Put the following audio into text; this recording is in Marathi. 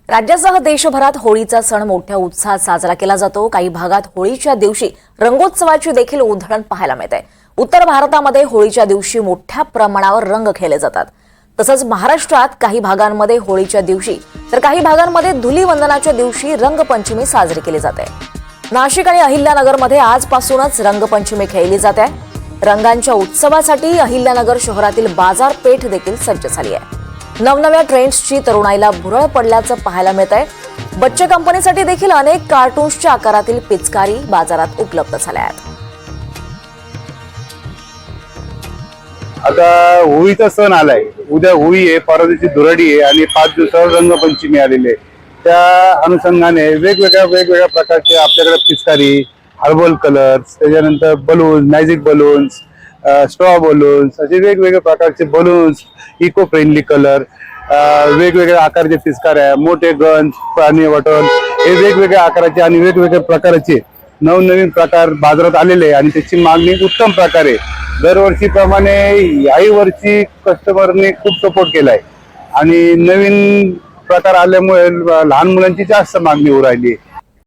राज्यासह देशभरात होळीचा सण मोठ्या उत्साहात साजरा केला जातो। काही भागात होळीच्या दिवशी रंगोत्सवाची देखील उधळण पाहायला मिळते। उत्तर भारतामध्ये होळीच्या दिवशी मोठ्या प्रमाणावर रंग खेळले जातात। तसंच महाराष्ट्रात काही भागांमध्ये होळीच्या दिवशी तर काही भागांमध्ये धुलीवंदनाच्या दिवशी रंगपंचमी साजरी केली जाते। नाशिक आणि अहिल्यानगरमध्ये आजपासूनच रंगपंचमी खेळली जाते। रंगांच्या उत्सवासाठी अहिल्यानगर शहरातील बाजारपेठ देखील सज्ज झाली आहे। नवनव्या ट्रेंड्सची तरुणाईला भुरळ पडल्याचं पाहायला मिळतंय। बच्चे कंपनीसाठी देखील अनेक कार्टून्सच्या आकारातील पिचकारी बाजारात उपलब्ध झाल्या आहेत। आता होळीचा सण आलाय, उद्या होळी आहे, परवा दिवशी धुराडी आहे आणि 5 दिवसावर रंगपंचमी आलेली आहे। त्या अनुषंगाने वेगवेगळ्या प्रकारचे आपल्याकडे पिचकारी, हर्बल कलर्स, त्याच्यानंतर balloon, magic balloons, straw balloons, असे वेगवेगळ्या प्रकारचे बलून्स, इको फ्रेंडली कलर, वेगवेगळ्या आकाराचे पिचकाऱ्या, मोठे गन, पाणी बॉटल, हे वेगवेगळ्या आकाराचे आणि वेगवेगळ्या प्रकारचे नवनवीन प्रकार बाजारात आलेले आहे आणि त्याची मागणी उत्तम प्रकारे दरवर्षीप्रमाणे याही वर्षी कस्टमरने खूप सपोर्ट केलाय आणि नवीन प्रकार आल्यामुळे लहान मुलांची जास्त मागणी होऊ राहिली आहे।